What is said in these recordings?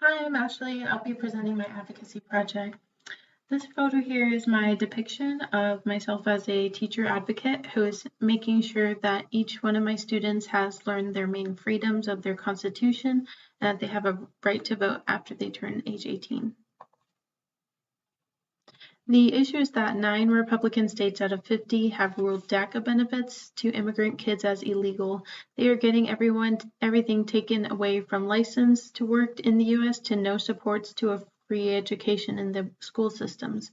Hi, I'm Ashley. I'll be presenting my advocacy project. This photo here is my depiction of myself as a teacher advocate who is making sure that each one of my students has learned their main freedoms of their constitution and that they have a right to vote after they turn age 18. The issue is that 9 Republican states out of 50 have ruled DACA benefits to immigrant kids as illegal. They are getting everything taken away from license to work in the U.S. to no supports to a free education in the school systems.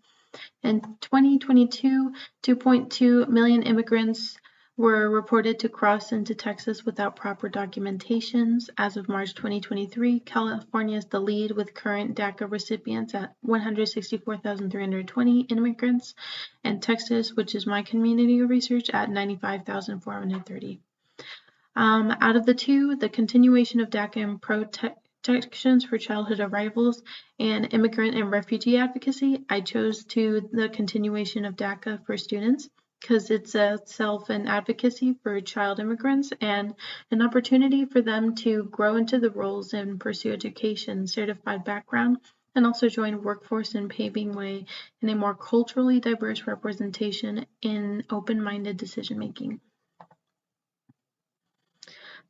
In 2022, 2.2 million immigrants were reported to cross into Texas without proper documentations. As of March 2023, California is the lead with current DACA recipients at 164,320 immigrants, and Texas, which is my community of research, at 95,430. Out of the two, the continuation of DACA and protections for childhood arrivals and immigrant and refugee advocacy, I chose the continuation of DACA for students because it's a self and advocacy for child immigrants and an opportunity for them to grow into the roles and pursue education, certified background, and also join workforce and paving way in a more culturally diverse representation in open-minded decision-making.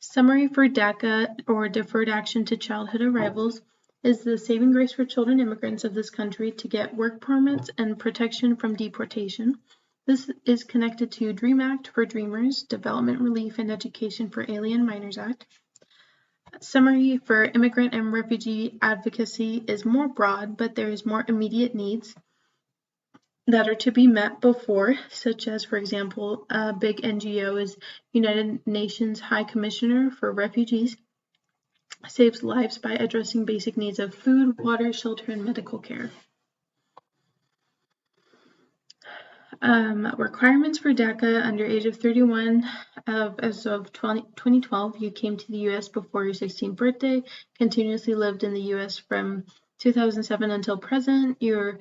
Summary for DACA, or Deferred Action to Childhood Arrivals, is the saving grace for children immigrants of this country to get work permits and protection from deportation. This is connected to DREAM Act for Dreamers, Development Relief and Education for Alien Minors Act. Summary for immigrant and refugee advocacy is more broad, but there is more immediate needs that are to be met before, such as, for example, a big NGO is United Nations High Commissioner for Refugees, saves lives by addressing basic needs of food, water, shelter, and medical care. Requirements for DACA under age of 31 as of 2012, you came to the U.S. before your 16th birthday, continuously lived in the U.S. from 2007 until present. You're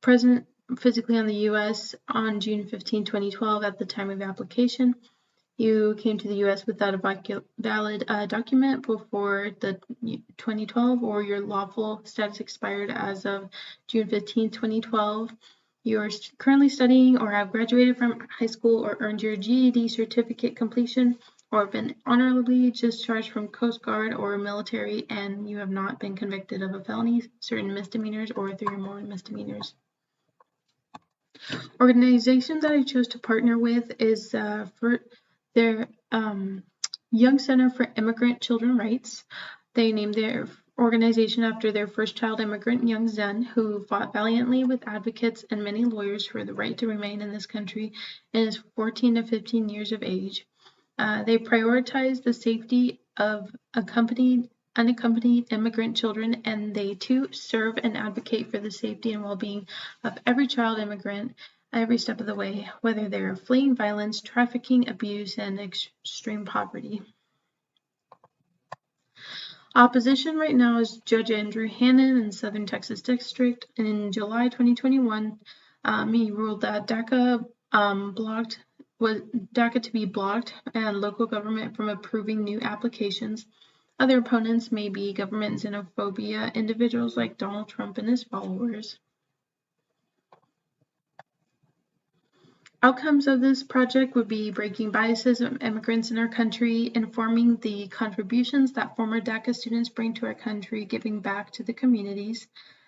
present physically on the U.S. on June 15, 2012 at the time of application. You came to the U.S. without a valid document before the 2012, or your lawful status expired as of June 15, 2012. You are currently studying or have graduated from high school or earned your GED certificate completion or been honorably discharged from Coast Guard or military, and you have not been convicted of a felony, certain misdemeanors, or 3 or more misdemeanors. Organization that I chose to partner with is for their Young Center for Immigrant Children Rights. They named their organization after their first child immigrant, Young Zen, who fought valiantly with advocates and many lawyers for the right to remain in this country and is 14 to 15 years of age. They prioritize the safety of unaccompanied immigrant children, and they too serve and advocate for the safety and well-being of every child immigrant every step of the way, whether they're fleeing violence, trafficking, abuse, and extreme poverty. Opposition right now is Judge Andrew Hannon in Southern Texas District. In July 2021, he ruled that DACA to be blocked and local government from approving new applications. Other opponents may be government xenophobia individuals like Donald Trump and his followers. Outcomes of this project would be breaking biases of immigrants in our country, informing the contributions that former DACA students bring to our country, giving back to the communities.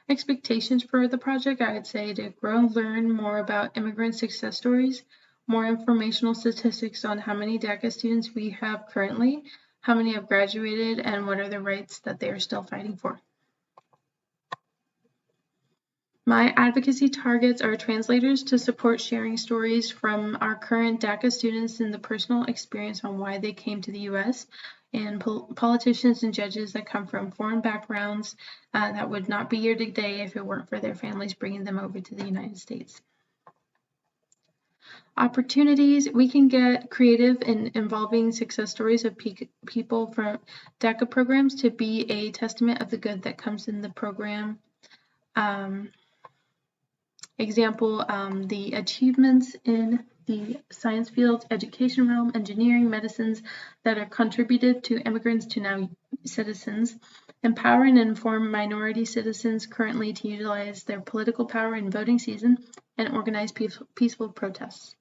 Expectations for the project, I would say, to grow and learn more about immigrant success stories, more informational statistics on how many DACA students we have currently, how many have graduated, and what are the rights that they are still fighting for. My advocacy targets are translators to support sharing stories from our current DACA students and the personal experience on why they came to the U.S., and politicians and judges that come from foreign backgrounds that would not be here today if it weren't for their families bringing them over to the United States. Opportunities, we can get creative in involving success stories of people from DACA programs to be a testament of the good that comes in the program. Example, the achievements in the science fields, education realm, engineering, medicines that are contributed to immigrants to now citizens. empower and inform minority citizens currently to utilize their political power in voting season, and organize peaceful protests.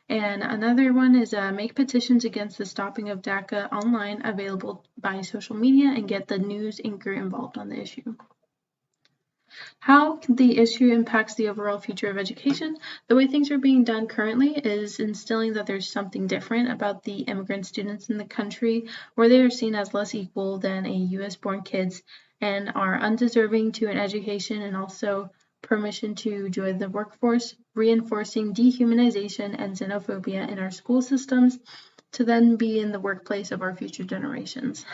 And another one is make petitions against the stopping of DACA online available by social media and get the news anchor involved on the issue. How the issue impacts the overall future of education. The way things are being done currently is instilling that there's something different about the immigrant students in the country, where they are seen as less equal than a US-born kids and are undeserving to an education and also permission to join the workforce, reinforcing dehumanization and xenophobia in our school systems to then be in the workplace of our future generations.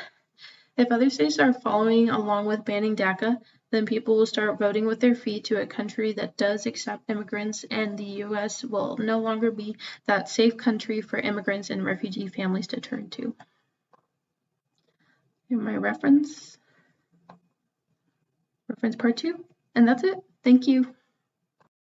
If other states are following along with banning DACA, then people will start voting with their feet to a country that does accept immigrants, and the US will no longer be that safe country for immigrants and refugee families to turn to. And my reference part 2, and that's it. Thank you.